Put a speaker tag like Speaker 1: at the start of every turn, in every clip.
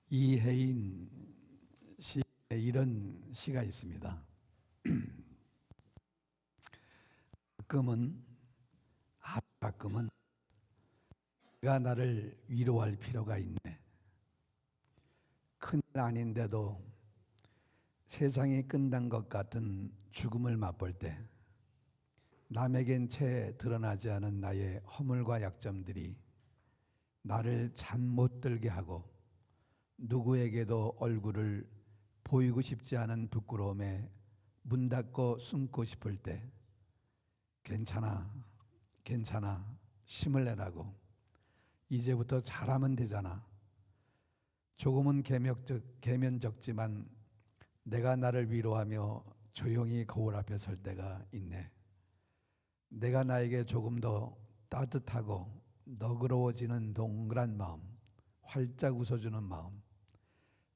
Speaker 1: 이혜인 시에 이런 시가 있습니다. 가끔은 내가 나를 위로할 필요가 있네. 큰일 아닌데도 세상이 끝난 것 같은 죽음을 맛볼 때 남에겐 채 드러나지 않은 나의 허물과 약점들이 나를 잠 못 들게 하고 누구에게도 얼굴을 보이고 싶지 않은 부끄러움에 문 닫고 숨고 싶을 때 괜찮아 힘을 내라고, 이제부터 잘하면 되잖아, 조금은 계면적지만 내가 나를 위로하며 조용히 거울 앞에 설 때가 있네. 내가 나에게 조금 더 따뜻하고 너그러워지는 동그란 마음, 활짝 웃어주는 마음,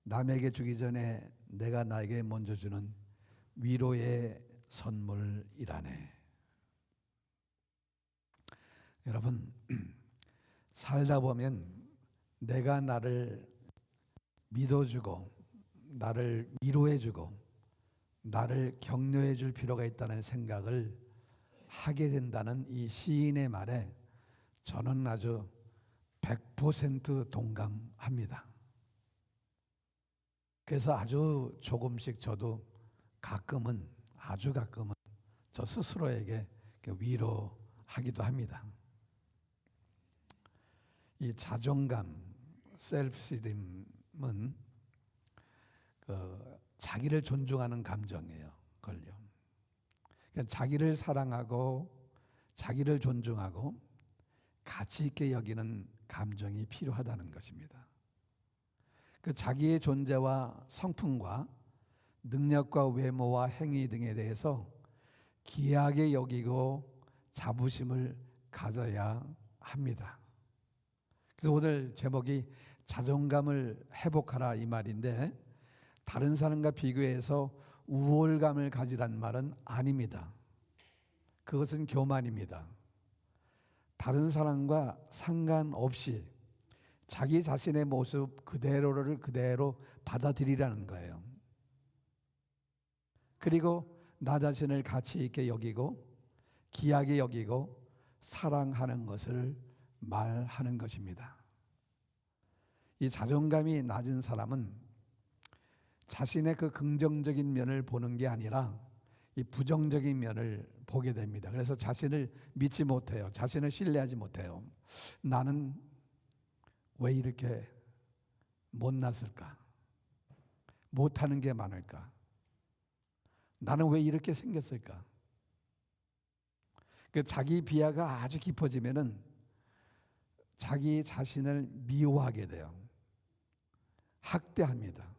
Speaker 1: 남에게 주기 전에 내가 나에게 먼저 주는 위로의 선물이라네. 여러분, 살다 보면 내가 나를 믿어주고 나를 위로해주고 나를 격려해줄 필요가 있다는 생각을 하게 된다는 이 시인의 말에 저는 아주 100% 동감합니다. 그래서 아주 조금씩 저도 아주 가끔은 저 스스로에게 위로하기도 합니다. 이 자존감, 셀프스팀은 자기를 존중하는 감정이에요. 그러니까 자기를 사랑하고 자기를 존중하고 가치 있게 여기는 감정이 필요하다는 것입니다. 그 자기의 존재와 성품과 능력과 외모와 행위 등에 대해서 귀하게 여기고 자부심을 가져야 합니다. 그래서 오늘 제목이 자존감을 회복하라 이 말인데, 다른 사람과 비교해서 우월감을 가지란 말은 아닙니다. 그것은 교만입니다. 다른 사람과 상관없이 자기 자신의 모습 그대로를 그대로 받아들이라는 거예요. 그리고 나 자신을 가치 있게 여기고 귀하게 여기고 사랑하는 것을 말하는 것입니다. 이 자존감이 낮은 사람은 자신의 그 긍정적인 면을 보는 게 아니라 이 부정적인 면을 보게 됩니다. 그래서 자신을 믿지 못해요. 자신을 신뢰하지 못해요. 나는 왜 이렇게 못났을까? 못하는 게 많을까? 나는 왜 이렇게 생겼을까? 그 자기 비하가 아주 깊어지면은 자기 자신을 미워하게 돼요. 학대합니다.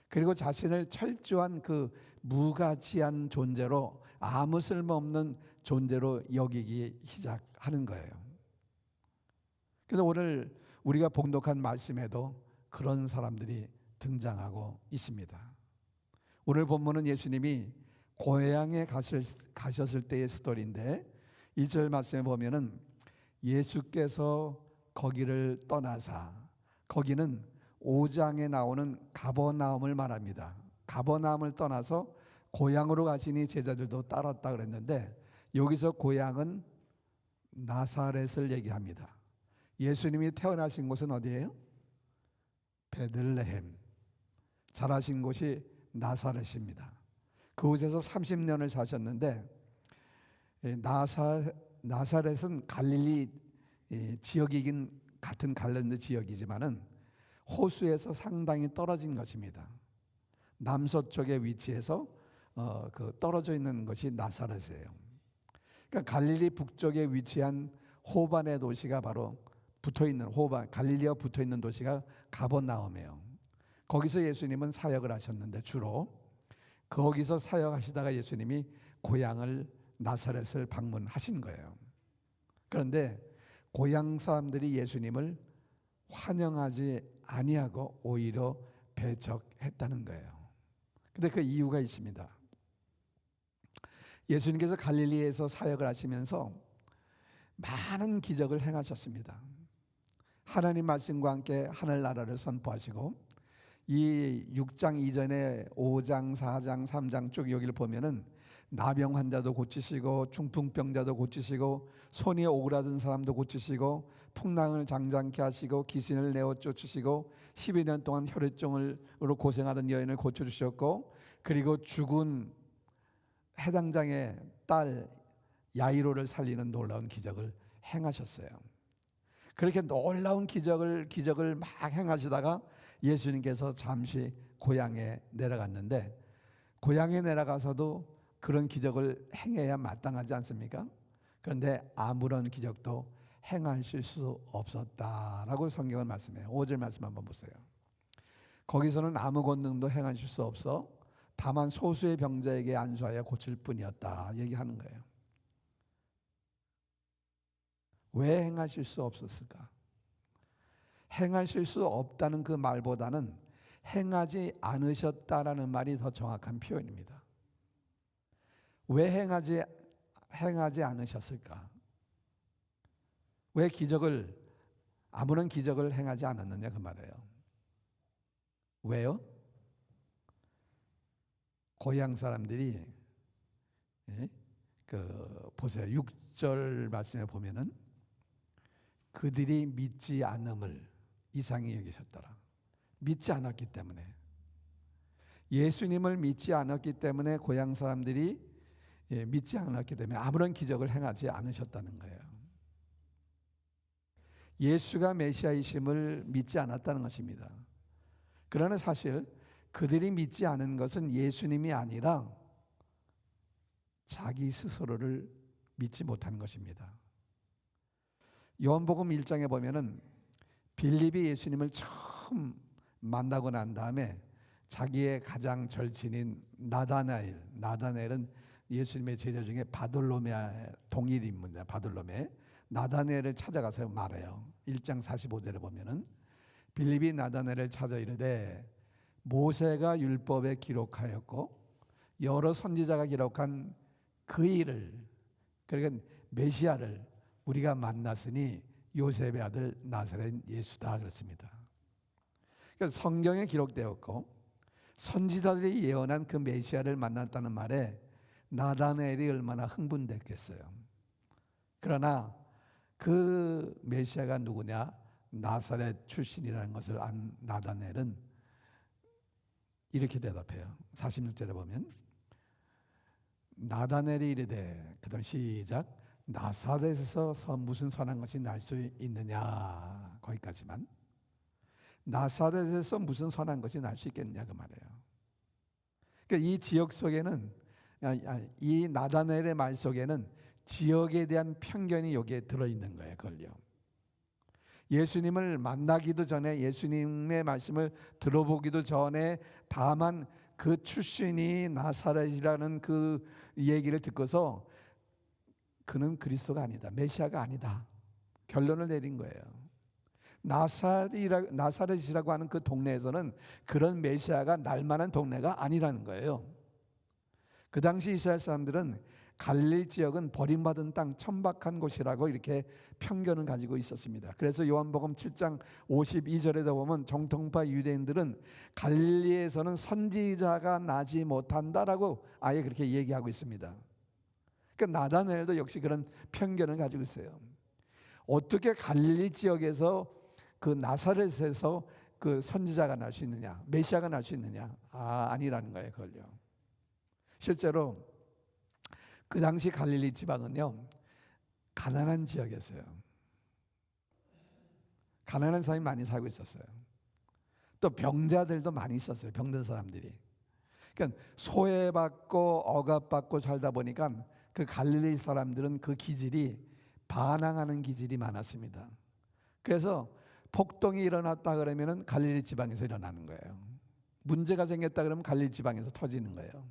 Speaker 1: 그리고 자신을 철저한 그 무가치한 존재로, 아무 쓸모없는 존재로 여기기 시작하는 거예요. 그래서 오늘 우리가 봉독한 말씀에도 그런 사람들이 등장하고 있습니다. 오늘 본문은 예수님이 고향에 가셨을 때의 스토리인데 1절 말씀에 보면은 예수께서 거기를 떠나사, 거기는 5장에 나오는 가버나움을 말합니다. 가버나움을 떠나서 고향으로 가시니 제자들도 따랐다 그랬는데, 여기서 고향은 나사렛을 얘기합니다. 예수님이 태어나신 곳은 어디예요? 베들레헴. 자라신 곳이 나사렛입니다. 그곳에서 30년을 사셨는데, 나사렛은 갈릴리 지역이긴 같은 갈릴리 지역이지만은 호수에서 상당히 떨어진 것입니다. 남서쪽에 위치해서 떨어져 있는 것이 나사렛이에요. 그러니까 갈릴리 북쪽에 위치한 호반의 도시가 바로 갈릴리와 붙어 있는 도시가 가버나움이에요. 거기서 예수님은 사역을 하셨는데, 주로 거기서 사역하시다가 예수님이 고향을 나사렛을 방문하신 거예요. 그런데 고향 사람들이 예수님을 환영하지 아니하고 오히려 배척했다는 거예요. 근데 그 이유가 있습니다. 예수님께서 갈릴리에서 사역을 하시면서 많은 기적을 행하셨습니다. 하나님 말씀과 함께 하늘나라를 선포하시고, 이 6장 이전에 5장, 4장, 3장 쭉 여기를 보면은 나병 환자도 고치시고 중풍병자도 고치시고 손이 오그라든 사람도 고치시고 풍랑을 장장케 하시고 귀신을 내어 쫓으시고 12년 동안 혈액종으로 고생하던 여인을 고쳐주셨고, 그리고 죽은 해당장의 딸 야이로를 살리는 놀라운 기적을 행하셨어요. 그렇게 놀라운 기적을 막 행하시다가 예수님께서 잠시 고향에 내려갔는데, 고향에 내려가서도 그런 기적을 행해야 마땅하지 않습니까? 그런데 아무런 기적도 행하실 수 없었다라고 성경은 말씀해요. 5절 말씀 한번 보세요. 거기서는 아무 권능도 행하실 수 없어 다만 소수의 병자에게 안수하여 고칠 뿐이었다 얘기하는 거예요. 왜 행하실 수 없었을까? 행하실 수 없다는 그 말보다는 행하지 않으셨다라는 말이 더 정확한 표현입니다. 왜 행하지 않으셨을까? 왜 아무런 기적을 행하지 않았느냐 그 말이에요. 왜요? 고향 사람들이, 보세요. 6절 말씀에 보면은 그들이 믿지 않음을 이상히 여기셨더라. 믿지 않았기 때문에, 예수님을 믿지 않았기 때문에 고향 사람들이 믿지 않았기 때문에 아무런 기적을 행하지 않으셨다는 거예요. 예수가 메시아이심을 믿지 않았다는 것입니다. 그러나 사실 그들이 믿지 않은 것은 예수님이 아니라 자기 스스로를 믿지 못한 것입니다. 요한복음 1장에 보면은 빌립이 예수님을 처음 만나고 난 다음에 자기의 가장 절친인 나다나엘은 예수님의 제자 중에 바돌로메의 동일 인물입니다. 바돌로메 나다나엘을 찾아가서 말해요. 1장 45절에 보면은 빌립이 나다나엘을 찾아 이르되 모세가 율법에 기록하였고 여러 선지자가 기록한 그 일을, 그러니까 메시아를 우리가 만났으니 요셉의 아들 나사렛 예수다 그렇습니다. 그러니까 성경에 기록되었고 선지자들이 예언한 그 메시아를 만났다는 말에 나다나엘이 얼마나 흥분됐겠어요. 그러나 그 메시아가 누구냐? 나사렛 출신이라는 것을 안 나다나엘은 이렇게 대답해요. 46절에 보면 나다나엘이 이르되, 그다음 시작, 나사렛에서 무슨 선한 것이 날 수 있느냐, 거기까지만. 나사렛에서 무슨 선한 것이 날 수 있겠느냐 그 말이에요. 그러니까 이 지역 속에는, 이 나다나엘의 말 속에는 지역에 대한 편견이 여기에 들어있는 거예요. 그걸요. 예수님을 만나기도 전에, 예수님의 말씀을 들어보기도 전에 다만 그 출신이 나사렛이라는 그 얘기를 듣고서 그는 그리스도가 아니다, 메시아가 아니다 결론을 내린 거예요. 나사렛이라고 하는 그 동네에서는 그런 메시아가 날 만한 동네가 아니라는 거예요. 그 당시 이스라엘 사람들은 갈릴리 지역은 버림받은 땅, 천박한 곳이라고 이렇게 편견을 가지고 있었습니다. 그래서 요한복음 7장 52절에도 보면 정통파 유대인들은 갈릴리에서는 선지자가 나지 못한다라고 아예 그렇게 얘기하고 있습니다. 그러니까 나다나엘도 역시 그런 편견을 가지고 있어요. 어떻게 갈릴리 지역에서 그 나사렛에서 그 선지자가 날 수 있느냐, 메시아가 날 수 있느냐? 아니라는 거예요. 그걸요. 실제로 그 당시 갈릴리 지방은요, 가난한 지역이었어요. 가난한 사람이 많이 살고 있었어요. 또 병자들도 많이 있었어요. 병든 사람들이. 그러니까 소외받고 억압받고 살다 보니까 그 갈릴리 사람들은 그 기질이 반항하는 기질이 많았습니다. 그래서 폭동이 일어났다 그러면은 갈릴리 지방에서 일어나는 거예요. 문제가 생겼다 그러면 갈릴리 지방에서 터지는 거예요.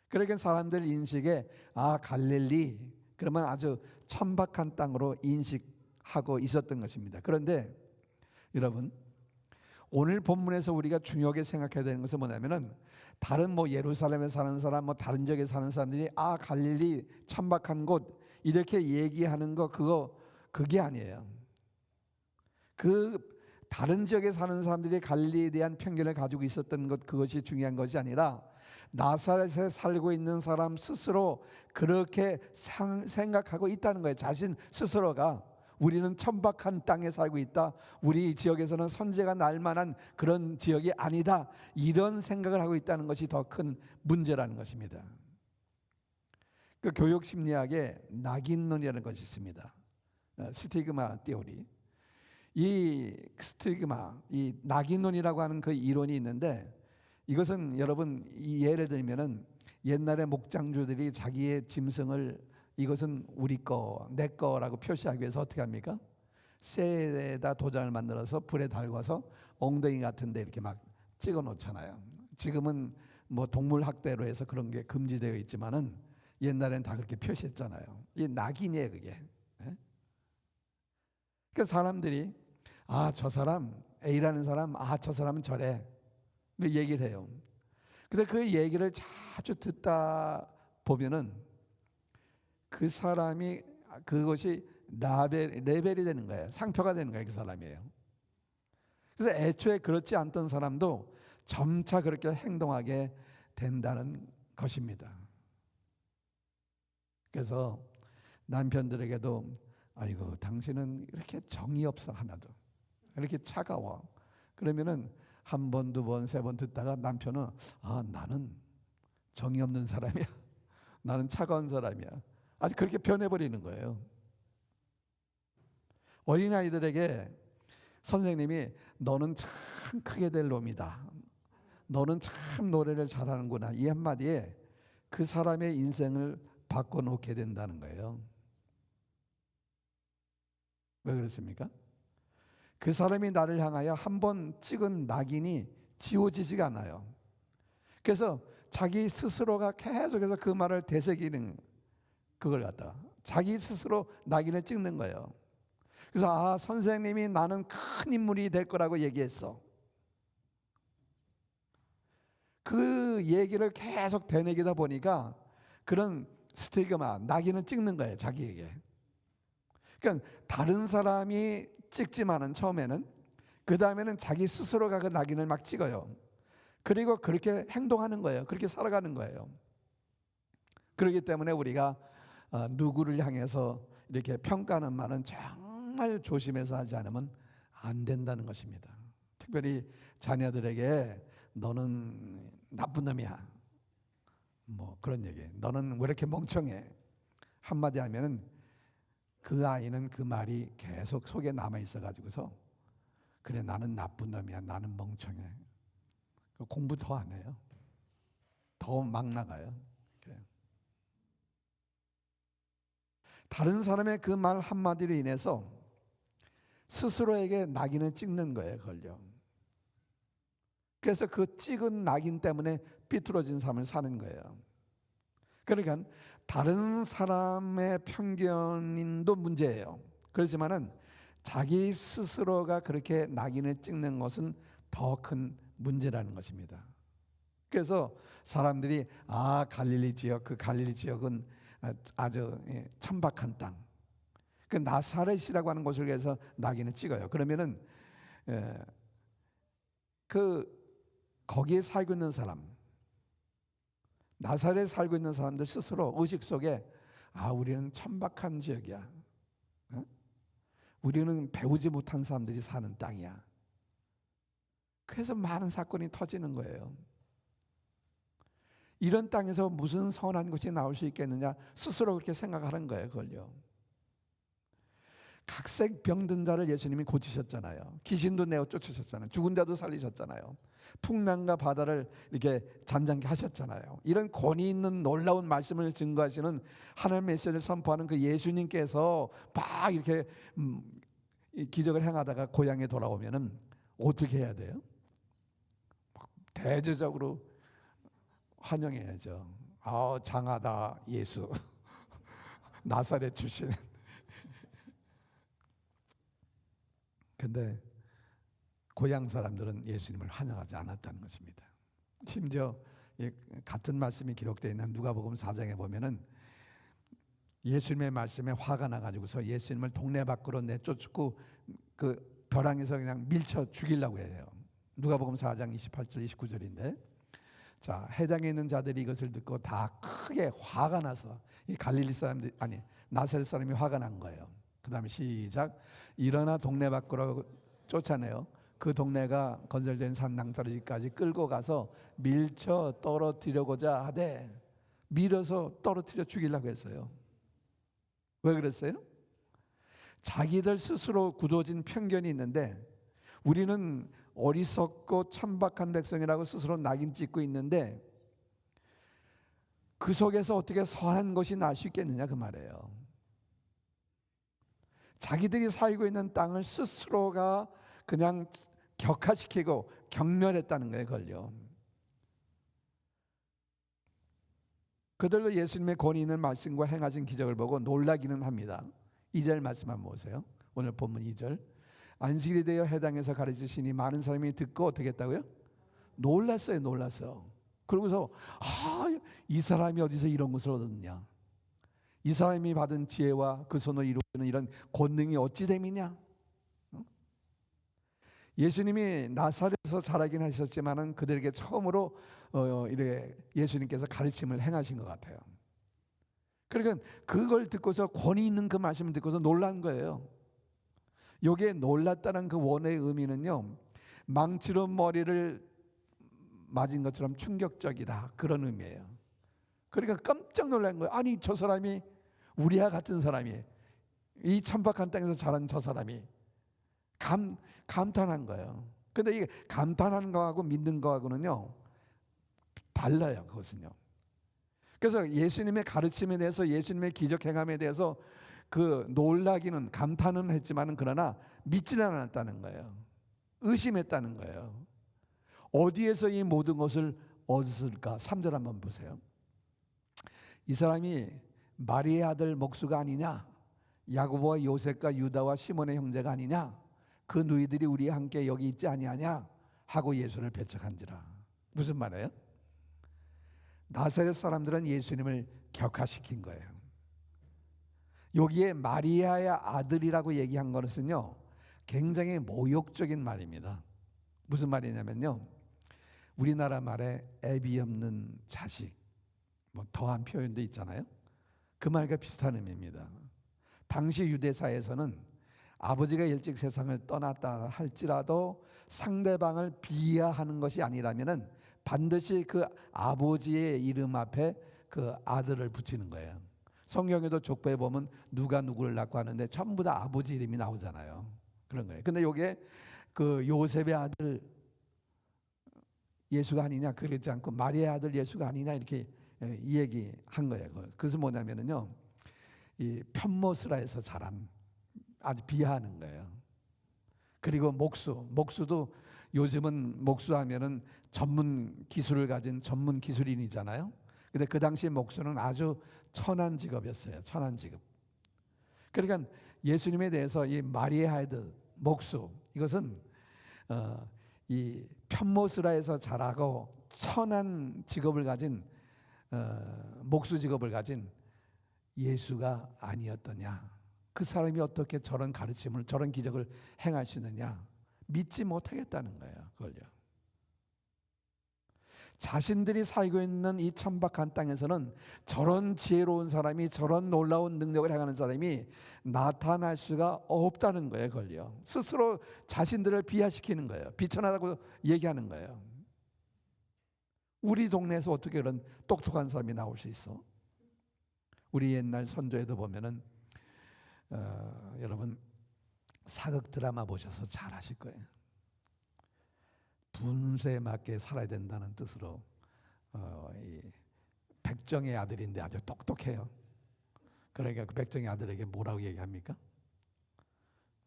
Speaker 1: 그러니까 사람들 인식에 갈릴리 그러면 아주 천박한 땅으로 인식하고 있었던 것입니다. 그런데 여러분, 오늘 본문에서 우리가 중요하게 생각해야 되는 것은 뭐냐면은 다른 예루살렘에 사는 사람, 다른 지역에 사는 사람들이 갈릴리 천박한 곳 이렇게 얘기하는 거 그게 아니에요. 그 다른 지역에 사는 사람들이 갈릴리에 대한 편견을 가지고 있었던 것, 그것이 중요한 것이 아니라 나사렛에 살고 있는 사람 스스로 그렇게 생각하고 있다는 거예요. 자신 스스로가 우리는 천박한 땅에 살고 있다, 우리 지역에서는 선지자가 날 만한 그런 지역이 아니다, 이런 생각을 하고 있다는 것이 더 큰 문제라는 것입니다. 그 교육 심리학에 낙인론이라는 것이 있습니다. 스티그마 티오리. 이 스티그마, 이 낙인론이라고 하는 그 이론이 있는데, 이것은 여러분, 이 예를 들면은 옛날에 목장주들이 자기의 짐승을 이것은 우리 거, 내 거라고 표시하기 위해서 어떻게 합니까? 쇠에다 도장을 만들어서 불에 달궈서 엉덩이 같은 데 이렇게 막 찍어 놓잖아요. 지금은 뭐 동물 학대로 해서 그런 게 금지되어 있지만은 옛날엔 다 그렇게 표시했잖아요. 이 낙인이에요, 그게. 그 사람들이 저 사람 A라는 사람, 저 사람은 저래, 얘기를 해요. 근데 그 얘기를 자주 듣다 보면은 그 사람이 그것이 레벨이 되는 거예요. 상표가 되는 거예요. 그 사람이에요. 그래서 애초에 그렇지 않던 사람도 점차 그렇게 행동하게 된다는 것입니다. 그래서 남편들에게도 아이고 당신은 이렇게 정이 없어 하나도, 이렇게 차가워. 그러면은 한 번, 두 번, 세 번 듣다가 남편은 나는 정이 없는 사람이야. 나는 차가운 사람이야. 아주 그렇게 변해버리는 거예요. 어린아이들에게 선생님이 너는 참 크게 될 놈이다, 너는 참 노래를 잘하는구나, 이 한마디에 그 사람의 인생을 바꿔놓게 된다는 거예요. 왜 그렇습니까? 그 사람이 나를 향하여 한 번 찍은 낙인이 지워지지가 않아요. 그래서 자기 스스로가 계속해서 그 말을 되새기는, 그걸 갖다가 자기 스스로 낙인을 찍는 거예요. 그래서 선생님이 나는 큰 인물이 될 거라고 얘기했어. 그 얘기를 계속 되뇌기다 보니까 그런 스티그마, 낙인을 찍는 거예요, 자기에게. 그러니까 다른 사람이 찍지만은 처음에는, 그 다음에는 자기 스스로가 그 낙인을 막 찍어요. 그리고 그렇게 행동하는 거예요. 그렇게 살아가는 거예요. 그렇기 때문에 우리가 누구를 향해서 이렇게 평가하는 말은 정말 조심해서 하지 않으면 안 된다는 것입니다. 특별히 자녀들에게 너는 나쁜 놈이야, 뭐 그런 얘기, 너는 왜 이렇게 멍청해, 한마디 하면은 그 아이는 그 말이 계속 속에 남아 있어 가지고서 그래 나는 나쁜 놈이야, 나는 멍청해, 공부 더 안 해요. 더 막 나가요. 다른 사람의 그 말 한마디로 인해서 스스로에게 낙인을 찍는 거예요, 걸려. 그래서 그 찍은 낙인 때문에 삐뚤어진 삶을 사는 거예요. 그러니까 다른 사람의 편견도 문제예요. 그렇지만은 자기 스스로가 그렇게 낙인을 찍는 것은 더 큰 문제라는 것입니다. 그래서 사람들이 갈릴리 지역, 그 갈릴리 지역은 아주 천박한 땅, 그 나사렛이라고 하는 곳을 위해서 낙인을 찍어요. 그러면은 거기에 살고 있는 사람, 나사렛에 살고 있는 사람들 스스로 의식 속에 우리는 천박한 지역이야, 우리는 배우지 못한 사람들이 사는 땅이야. 그래서 많은 사건이 터지는 거예요. 이런 땅에서 무슨 선한 것이 나올 수 있겠느냐, 스스로 그렇게 생각하는 거예요. 그걸요. 각색 병든 자를 예수님이 고치셨잖아요. 귀신도 내어 쫓으셨잖아요. 죽은 자도 살리셨잖아요. 풍랑과 바다를 이렇게 잔잔케 하셨잖아요. 이런 권위 있는 놀라운 말씀을 증거하시는 하나님의 메시지를 선포하는 그 예수님께서 막 이렇게 기적을 행하다가 고향에 돌아오면은 어떻게 해야 돼요? 대대적으로 환영해야죠. 장하다 예수, 나사렛 출신. 근데 고향 사람들은 예수님을 환영하지 않았다는 것입니다. 심지어 같은 말씀이 기록되어 있는 누가복음 4장에 보면은 예수님의 말씀에 화가 나가지고서 예수님을 동네 밖으로 내쫓고 그 벼랑에서 그냥 밀쳐 죽이려고 해요. 누가복음 4장 28절 29절인데, 자, 해당에 있는 자들이 이것을 듣고 다 크게 화가 나서, 이 갈릴리 사람들, 아니 나사렛 사람이 화가 난 거예요. 그 다음에 시작. 일어나 동네 밖으로 쫓아내요. 그 동네가 건설된 산 낭떠러지까지 끌고 가서 밀쳐 떨어뜨리려고자 하되, 밀어서 떨어뜨려 죽이려고 했어요. 왜 그랬어요? 자기들 스스로 굳어진 편견이 있는데, 우리는 어리석고 천박한 백성이라고 스스로 낙인 찍고 있는데, 그 속에서 어떻게 선한 것이 날 수 있겠느냐 그 말이에요. 자기들이 살고 있는 땅을 스스로가 그냥 격화시키고 경멸했다는 거예요, 그걸요. 그들로 예수님의 권위 있는 말씀과 행하신 기적을 보고 놀라기는 합니다. 2절 말씀 한번 보세요. 오늘 본문 2절. 안식일이 되어 해당에서 가르치시니 많은 사람이 듣고 어떻게 했다고요? 놀랐어요, 놀랐어. 그러고서 이 사람이 어디서 이런 것을 얻었느냐? 이 사람이 받은 지혜와 그 손을 이루는 이런 권능이 어찌 됨이냐? 예수님이 나사렛에서 자라긴 하셨지만은 그들에게 처음으로 이렇게 예수님께서 가르침을 행하신 것 같아요. 그러니까 그걸 듣고서 권위 있는 그 말씀을 듣고서 놀란 거예요. 여기에 놀랐다는 그 원어의 의미는요, 망치로 머리를 맞은 것처럼 충격적이다, 그런 의미예요. 그러니까 깜짝 놀란 거예요. 아니, 저 사람이 우리와 같은 사람이, 이 천박한 땅에서 자란 저 사람이 감탄한 거예요. 근데 이게 감탄하는 거하고 믿는 거하고는요 달라요. 그것은요. 그래서 예수님의 가르침에 대해서, 예수님의 기적 행함에 대해서 그 놀라기는, 감탄은 했지만은 그러나 믿지는 않았다는 거예요. 의심했다는 거예요. 어디에서 이 모든 것을 얻었을까? 3절 한번 보세요. 이 사람이 마리의 아들 목수가 아니냐? 야고보와 요셉과 유다와 시몬의 형제가 아니냐? 그 누이들이 우리와 함께 여기 있지 아니하냐? 하고 예수를 배척한지라. 무슨 말이에요? 나사렛 사람들은 예수님을 격화시킨 거예요. 여기에 마리아의 아들이라고 얘기한 것은요 굉장히 모욕적인 말입니다. 무슨 말이냐면요, 우리나라 말에 애비 없는 자식, 뭐 더한 표현도 있잖아요. 그 말과 비슷한 의미입니다. 당시 유대사에서는 아버지가 일찍 세상을 떠났다 할지라도 상대방을 비하하는 것이 아니라면은 반드시 그 아버지의 이름 앞에 그 아들을 붙이는 거예요. 성경에도 족보에 보면 누가 누구를 낳고 하는데 전부 다 아버지 이름이 나오잖아요. 그런 거예요. 근데 요게 그 요셉의 아들 예수가 아니냐, 그러지 않고 마리아의 아들 예수가 아니냐, 이렇게 이 얘기한 거예요. 그래서 뭐냐면은요, 이 편모스라에서 자란, 아주 비하하는 거예요. 그리고 목수도 요즘은 목수하면은 전문 기술을 가진 전문 기술인이잖아요. 근데 그 당시 목수는 아주 천한 직업이었어요. 천한 직업. 그러니까 예수님에 대해서 이 마리아의 아들 목수, 이것은 이 편모스라에서 자라고 천한 직업을 가진 목수 직업을 가진 예수가 아니었더냐? 그 사람이 어떻게 저런 가르침을, 저런 기적을 행할 수 있느냐? 믿지 못하겠다는 거예요. 그걸요. 자신들이 살고 있는 이 천박한 땅에서는 저런 지혜로운 사람이, 저런 놀라운 능력을 행하는 사람이 나타날 수가 없다는 거예요. 그걸요. 스스로 자신들을 비하시키는 거예요. 비천하다고 얘기하는 거예요. 우리 동네에서 어떻게 그런 똑똑한 사람이 나올 수 있어? 우리 옛날 선조에도 보면은 여러분 사극 드라마 보셔서 잘 아실 거예요. 분수에 맞게 살아야 된다는 뜻으로 이 백정의 아들인데 아주 똑똑해요. 그러니까 그 백정의 아들에게 뭐라고 얘기합니까?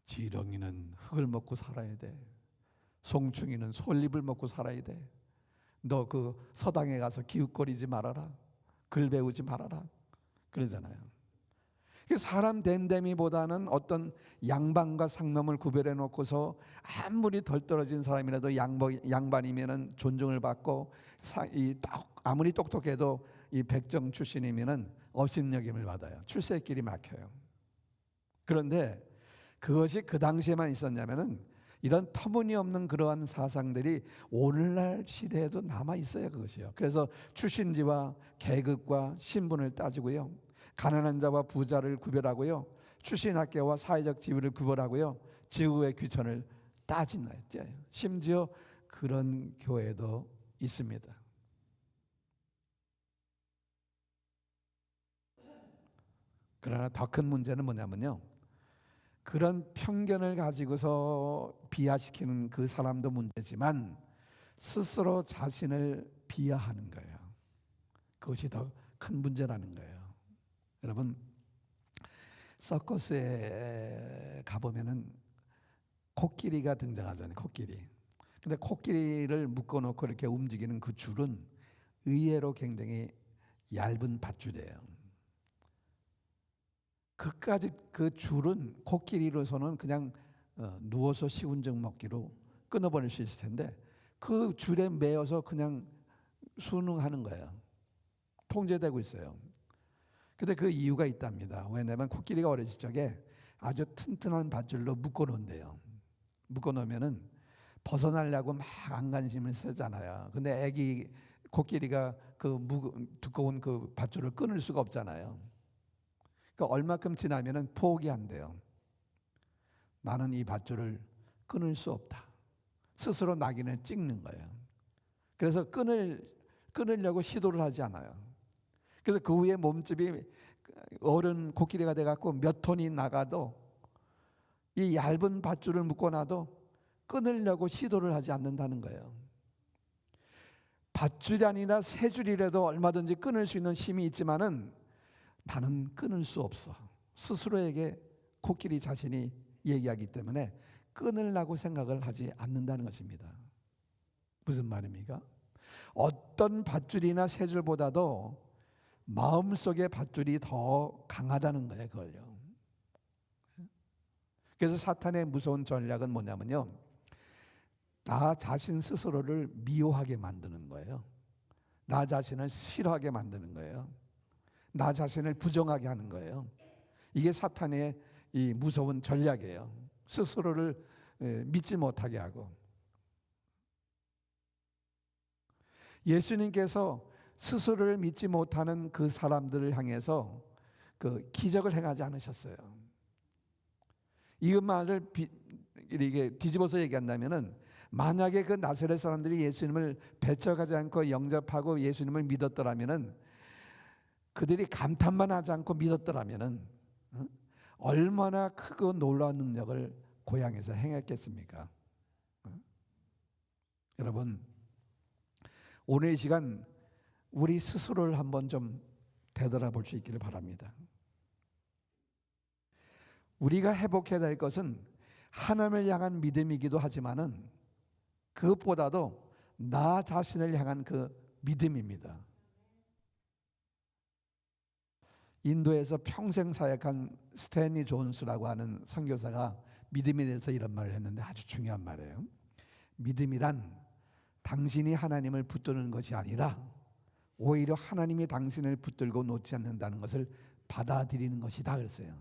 Speaker 1: 지렁이는 흙을 먹고 살아야 돼. 송충이는 솔잎을 먹고 살아야 돼. 너 그 서당에 가서 기웃거리지 말아라. 글 배우지 말아라. 그러잖아요. 사람 됨됨이보다는 어떤 양반과 상놈을 구별해 놓고서 아무리 덜 떨어진 사람이라도 양반이면은 존중을 받고, 아무리 똑똑해도 이 백정 출신이면은 업신여김을 받아요. 출세길이 막혀요. 그런데 그것이 그 당시에만 있었냐면은 이런 터무니없는 그러한 사상들이 오늘날 시대에도 남아 있어요. 그것이요. 그래서 출신지와 계급과 신분을 따지고요, 가난한 자와 부자를 구별하고요, 출신 학계와 사회적 지위를 구별하고요, 지구의 귀천을 따지는 거예요. 심지어 그런 교회도 있습니다. 그러나 더 큰 문제는 뭐냐면요, 그런 편견을 가지고서 비하시키는 그 사람도 문제지만 스스로 자신을 비하하는 거예요. 그것이 더 큰 문제라는 거예요. 여러분, 서커스에 가보면은 코끼리가 등장하잖아요. 코끼리. 근데 코끼리를 묶어놓고 이렇게 움직이는 그 줄은 의외로 굉장히 얇은 밧줄이에요. 그까지 그 줄은 코끼리로서는 그냥 누워서 쉬운 적 먹기로 끊어버릴 수 있을 텐데 그 줄에 매여서 그냥 순응하는 거예요. 통제되고 있어요. 근데 그 이유가 있답니다. 왜냐하면 코끼리가 어렸을 적에 아주 튼튼한 밧줄로 묶어놓은대요. 묶어놓으면은 벗어나려고 막 안간힘을 쓰잖아요. 근데 애기 코끼리가 그 두꺼운 그 밧줄을 끊을 수가 없잖아요. 그러니까 얼마큼 지나면은 포기한대요. 나는 이 밧줄을 끊을 수 없다. 스스로 낙인을 찍는 거예요. 그래서 끊으려고 시도를 하지 않아요. 그래서 그 후에 몸집이 어른 코끼리가 돼갖고 몇 톤이 나가도 이 얇은 밧줄을 묶어놔도 끊으려고 시도를 하지 않는다는 거예요. 밧줄이 아니라 세 줄이라도 얼마든지 끊을 수 있는 힘이 있지만은 나는 끊을 수 없어. 스스로에게 코끼리 자신이 얘기하기 때문에 끊으려고 생각을 하지 않는다는 것입니다. 무슨 말입니까? 어떤 밧줄이나 세 줄보다도 마음속의 밧줄이 더 강하다는 거예요. 그걸요. 그래서 사탄의 무서운 전략은 뭐냐면요, 나 자신 스스로를 미워하게 만드는 거예요. 나 자신을 싫어하게 만드는 거예요. 나 자신을 부정하게 하는 거예요. 이게 사탄의 이 무서운 전략이에요. 스스로를 믿지 못하게 하고. 예수님께서 스스로를 믿지 못하는 그 사람들을 향해서 그 기적을 행하지 않으셨어요. 이 말을 이게 뒤집어서 얘기한다면은, 만약에 그 나사렛 사람들이 예수님을 배척하지 않고 영접하고 예수님을 믿었더라면은, 그들이 감탄만 하지 않고 믿었더라면은 얼마나 크고 놀라운 능력을 고향에서 행했겠습니까? 여러분, 오늘 이 시간 우리 스스로를 한번 좀 되돌아볼 수 있기를 바랍니다. 우리가 회복해야 될 것은 하나님을 향한 믿음이기도 하지만은 그것보다도 나 자신을 향한 그 믿음입니다. 인도에서 평생 사역한 스탠리 존스라고 하는 선교사가 믿음에 대해서 이런 말을 했는데 아주 중요한 말이에요. 믿음이란 당신이 하나님을 붙드는 것이 아니라 오히려 하나님이 당신을 붙들고 놓지 않는다는 것을 받아들이는 것이다 그랬어요.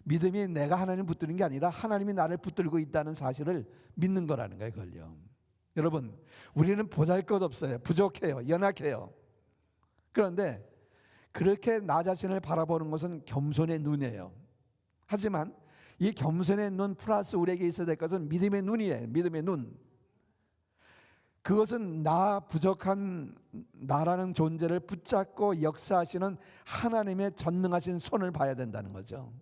Speaker 1: 믿음이 내가 하나님을 붙드는 게 아니라 하나님이 나를 붙들고 있다는 사실을 믿는 거라는 거예요. 그걸요. 여러분, 우리는 보잘것없어요. 부족해요. 연약해요. 그런데 그렇게 나 자신을 바라보는 것은 겸손의 눈이에요. 하지만 이 겸손의 눈 플러스 우리에게 있어야 될 것은 믿음의 눈이에요. 믿음의 눈. 그것은 나 부족한 나라는 존재를 붙잡고 역사하시는 하나님의 전능하신 손을 봐야 된다는 거죠.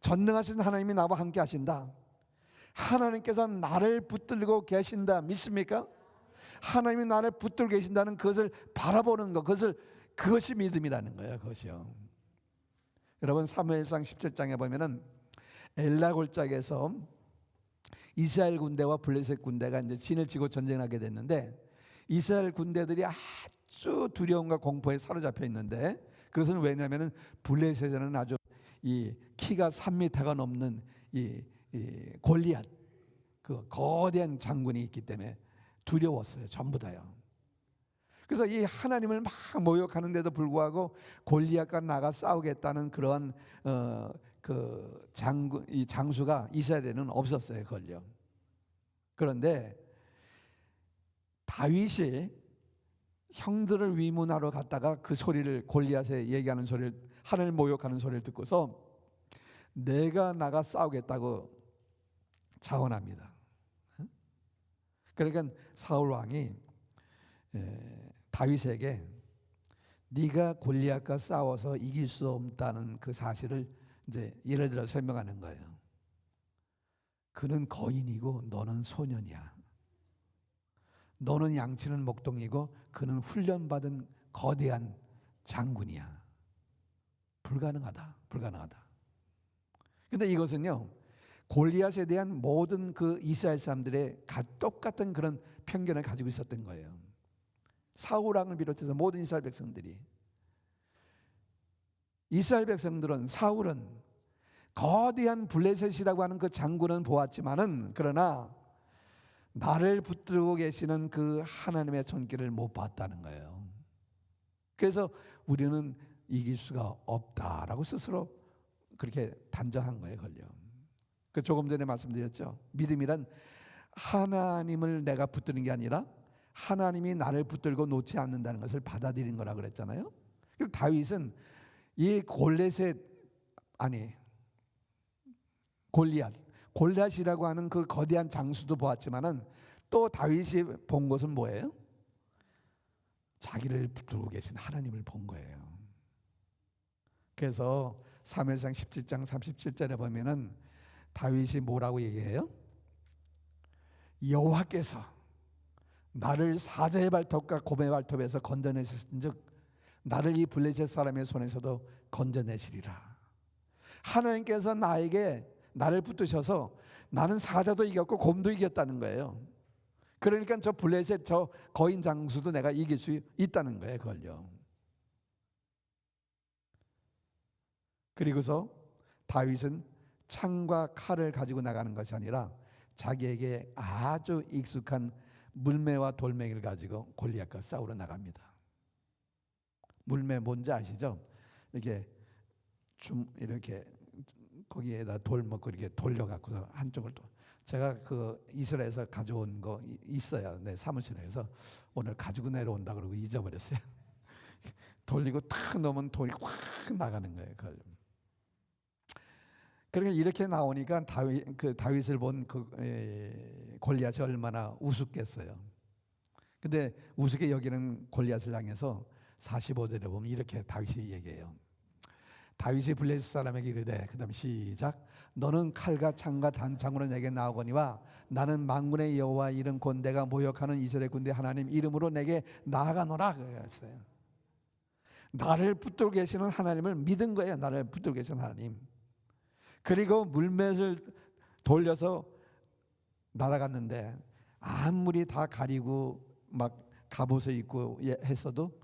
Speaker 1: 전능하신 하나님이 나와 함께 하신다. 하나님께서 나를 붙들고 계신다. 믿습니까? 하나님이 나를 붙들고 계신다는 그것을 바라보는 것, 그것이 믿음이라는 거예요. 그것이요. 여러분, 사무엘상 17장에 보면은 엘라 골짜기에서 이스라엘 군대와 블레셋 군대가 이제 진을 치고 전쟁하게 됐는데, 이스라엘 군대들이 아주 두려움과 공포에 사로잡혀 있는데, 그것은 왜냐하면은 블레셋에는 아주 이 키가 3m가 넘는 이 골리앗, 그 거대한 장군이 있기 때문에 두려웠어요. 전부 다요. 그래서 이 하나님을 막 모욕하는데도 불구하고 골리앗과 나가 싸우겠다는 그러한 그 장군 이 장수가 이스라엘에는 없었어요, 그걸요. 그런데 다윗이 형들을 위문하러 갔다가 그 소리를 골리앗에 얘기하는 소리를 하늘 모욕하는 소리를 듣고서 내가 나가 싸우겠다고 자원합니다. 그러니까 사울 왕이 다윗에게 네가 골리앗과 싸워서 이길 수 없다는 그 사실을 이제 예를 들어 설명하는 거예요. 그는 거인이고 너는 소년이야. 너는 양치는 목동이고 그는 훈련받은 거대한 장군이야. 불가능하다. 근데 이것은요, 골리앗에 대한 모든 그 이스라엘 사람들의 똑같은 그런 편견을 가지고 있었던 거예요. 사울 왕을 비롯해서 모든 이스라엘 백성들이. 이스라엘 백성들은, 사울은 거대한 블레셋이라고 하는 그 장군은 보았지만은, 그러나 나를 붙들고 계시는 그 하나님의 손길을 못 봤다는 거예요. 그래서 우리는 이길 수가 없다라고 스스로 그렇게 단정한 거예요, 걸려. 그 조금 전에 말씀드렸죠. 믿음이란 하나님을 내가 붙드는 게 아니라 하나님이 나를 붙들고 놓지 않는다는 것을 받아들이는 거라 그랬잖아요. 그래서 다윗은 이 골리앗이라고 하는 그 거대한 장수도 보았지만은 또 다윗이 본 것은 뭐예요? 자기를 붙들고 계신 하나님을 본 거예요. 그래서 사무엘상 17장 37절에 보면은 다윗이 뭐라고 얘기해요? 여호와께서 나를 사자의 발톱과 곰의 발톱에서 건져내셨은즉 나를 이 블레셋 사람의 손에서도 건져내시리라. 하나님께서 나를 붙드셔서 나는 사자도 이겼고 곰도 이겼다는 거예요. 그러니까 저 블레셋 저 거인 장수도 내가 이길 수 있다는 거예요, 그걸요. 그리고서 다윗은 창과 칼을 가지고 나가는 것이 아니라 자기에게 아주 익숙한 물매와 돌멩이를 가지고 골리앗과 싸우러 나갑니다. 물매 뭔지 아시죠? 이렇게 거기에다 돌 먹고 이렇게 돌려갖고 한쪽을 또 제가 그 이스라엘에서 가져온 거 있어요. 네, 사무실에서 오늘 가지고 내려온다 그러고 잊어버렸어요. 돌리고 탁 넣으면 돌이 확 나가는 거예요. 그걸. 그러니까 이렇게 나오니까 다윗을 본 그 골리앗이 얼마나 우습겠어요. 근데 우습게 여기는 골리앗을 향해서 45절에 보면 이렇게 다윗이 얘기해요. 다윗이 블레셋 사람에게 이르되, 그다음에 시작. 너는 칼과 창과 단창으로 내게 나오거니와 나는 만군의 여호와 이름 곧 내가 모욕하는 이스라엘 군대 하나님 이름으로 내게 나아가노라 그랬어요. 나를 붙들고 계시는 하나님을 믿은 거예요. 나를 붙들고 계시는 하나님. 그리고 물맷을 돌려서 날아갔는데 아무리 다 가리고 막 갑옷을 입고 했어도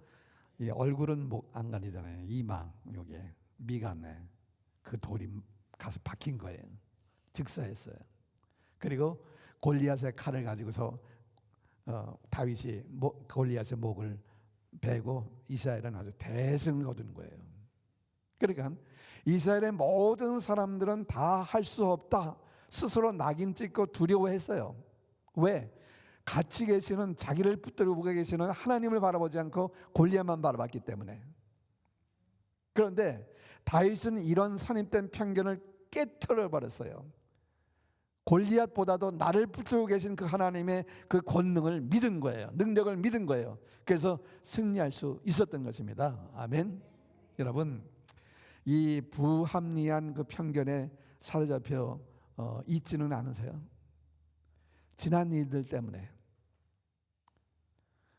Speaker 1: 얼굴은 안 가리잖아요. 이마 여기에 미간에 그 돌이 가서 박힌 거예요. 즉사했어요. 그리고 골리앗의 칼을 가지고서 다윗이 골리앗의 목을 베고 이스라엘은 아주 대승을 거둔 거예요. 그러니까 이스라엘의 모든 사람들은 다 할 수 없다 스스로 낙인 찍고 두려워했어요. 왜? 같이 계시는 자기를 붙들고 계시는 하나님을 바라보지 않고 골리앗만 바라봤기 때문에. 그런데 다윗은 이런 선입된 편견을 깨트려 버렸어요. 골리앗보다도 나를 붙들고 계신 그 하나님의 그 권능을 믿은 거예요. 능력을 믿은 거예요. 그래서 승리할 수 있었던 것입니다. 아멘. 여러분, 이 부합리한 그 편견에 사로잡혀 있지는 않으세요? 지난 일들 때문에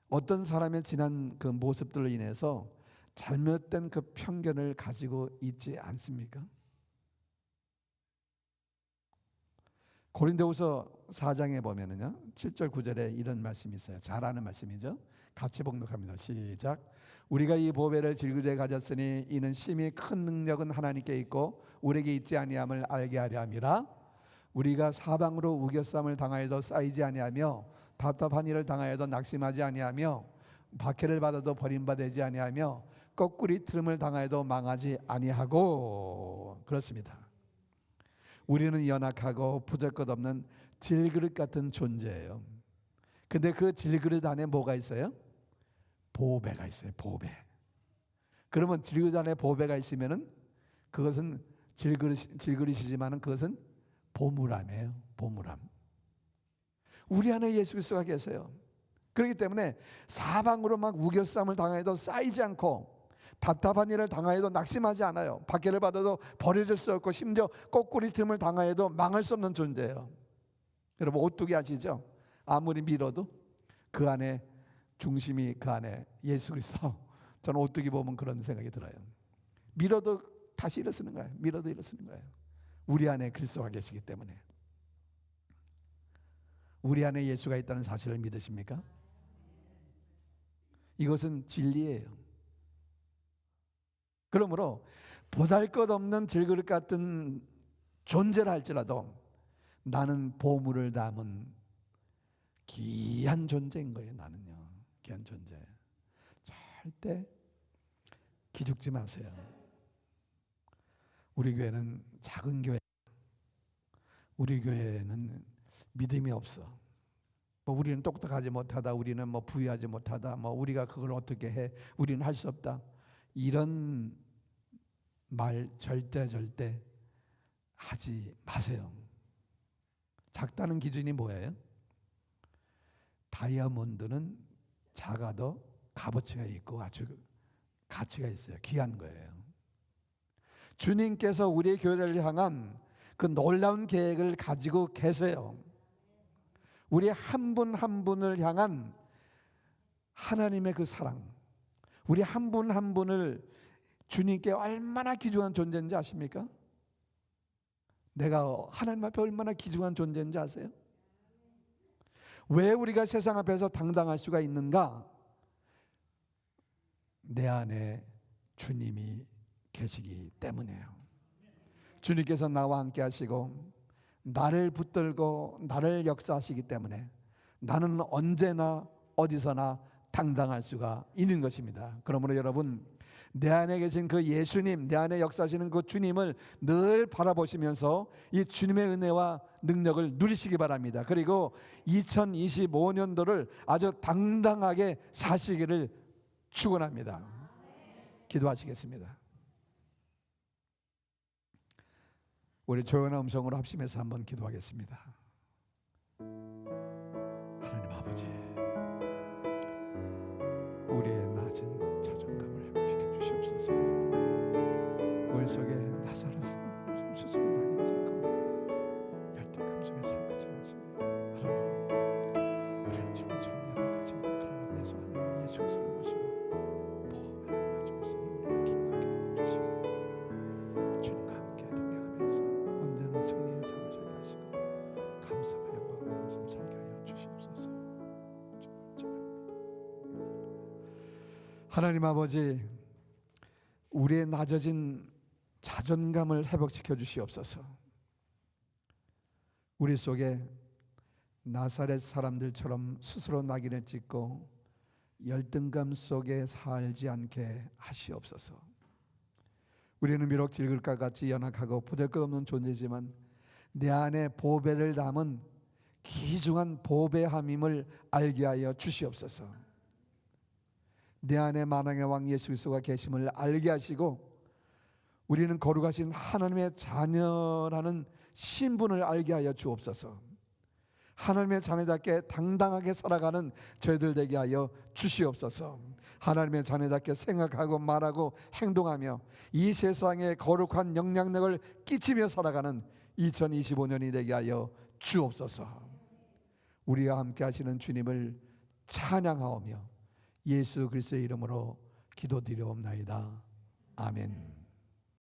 Speaker 1: 어떤 사람의 지난 그 모습들로 인해서 잘못된 그 편견을 가지고 있지 않습니까? 고린도후서 4장에 보면은요 7절 9절에 이런 말씀이 있어요. 잘 아는 말씀이죠. 같이 봉독합니다. 시작. 우리가 이 보배를 질그레 가졌으니 이는 심히 큰 능력은 하나님께 있고 우리에게 있지 아니함을 알게 하려 함이라. 우리가 사방으로 우겨쌈을 당하여도 쌓이지 아니하며 답답한 일을 당하여도 낙심하지 아니하며 박해를 받아도 버림받지 아니하며 거꾸리 트름을 당하여도 망하지 아니하고. 그렇습니다. 우리는 연약하고 부잘것없는 질그릇 같은 존재예요. 근데 그 질그릇 안에 뭐가 있어요? 보배가 있어요. 보배. 그러면 질그릇 안에 보배가 있으면은 그것은 질그릇이지만은 그것은 보물함이에요. 보물함. 우리 안에 예수 그리스도가 계세요. 그렇기 때문에 사방으로 막 우겨쌈을 당해도 쌓이지 않고, 답답한 일을 당하여도 낙심하지 않아요. 박해를 받아도 버려질 수 없고, 심지어 거꾸리 틈을 당하여도 망할 수 없는 존재예요. 여러분 오뚜기 아시죠? 아무리 밀어도 그 안에 중심이, 그 안에 예수 그리스도. 저는 오뚜기 보면 그런 생각이 들어요. 밀어도 다시 일어서는 거예요. 밀어도 일어서는 거예요. 우리 안에 그리스도가 계시기 때문에. 우리 안에 예수가 있다는 사실을 믿으십니까? 이것은 진리예요. 그러므로 보잘것없는 질그릇 같은 존재라 할지라도 나는 보물을 담은 귀한 존재인 거예요. 나는요, 귀한 존재. 절대 기죽지 마세요. 우리 교회는 작은 교회. 우리 교회는 믿음이 없어. 뭐 우리는 똑똑하지 못하다, 우리는 뭐 부유하지 못하다, 뭐 우리가 그걸 어떻게 해, 우리는 할 수 없다, 이런 말 절대 하지 마세요. 작다는 기준이 뭐예요? 다이아몬드는 작아도 값어치가 있고 아주 가치가 있어요. 귀한 거예요. 주님께서 우리 교회를 향한 그 놀라운 계획을 가지고 계세요. 우리 한 분 한 분을 향한 하나님의 그 사랑, 우리 한 분 한 분을 주님께 얼마나 귀중한 존재인지 아십니까? 내가 하나님 앞에 얼마나 귀중한 존재인지 아세요? 왜 우리가 세상 앞에서 당당할 수가 있는가? 내 안에 주님이 계시기 때문이에요. 주님께서 나와 함께 하시고 나를 붙들고 나를 역사하시기 때문에 나는 언제나 어디서나 당당할 수가 있는 것입니다. 그러므로 여러분, 내 안에 계신 그 예수님, 내 안에 역사하시는 그 주님을 늘 바라보시면서 이 주님의 은혜와 능력을 누리시기 바랍니다. 그리고 2025년도를 아주 당당하게 사시기를 축원합니다. 기도하시겠습니다. 우리 조용한 음성으로 합심해서 한번 기도하겠습니다. 하나님 아버지, 우리의 낮은 자존감을 회복시켜 주시옵소서. 우리 속에 나사로스 스스로 낙인 찍고 열등감 속에 살고 있지 않습니까? 하나님, 우리는 지금처럼 연약하지만 그러나 내 속 안에 예수 그리스도를 모시고 보배를 가지고 있음을 우리가 기억하게 도와주시고 주님과 함께 동행하면서 언제나 승리의 삶을 살게 하시고 감사와 영광을 모습 살게 하여 주시옵소서. 하나님 아버지, 우리의 낮아진 자존감을 회복시켜 주시옵소서. 우리 속에 나사렛 사람들처럼 스스로 낙인을 찍고 열등감 속에 살지 않게 하시옵소서. 우리는 비록 질글과 같이 연약하고 보잘것없는 존재지만 내 안에 보배를 담은 귀중한 보배함임을 알게 하여 주시옵소서. 내 안에 만왕의 왕 예수 그리스도가 계심을 알게 하시고 우리는 거룩하신 하나님의 자녀라는 신분을 알게 하여 주옵소서. 하나님의 자녀답게 당당하게 살아가는 저희들 되게 하여 주시옵소서. 하나님의 자녀답게 생각하고 말하고 행동하며 이 세상에 거룩한 영향력을 끼치며 살아가는 2025년이 되게 하여 주옵소서. 우리와 함께 하시는 주님을 찬양하오며 예수 그리스도의 이름으로 기도드리옵나이다. 아멘.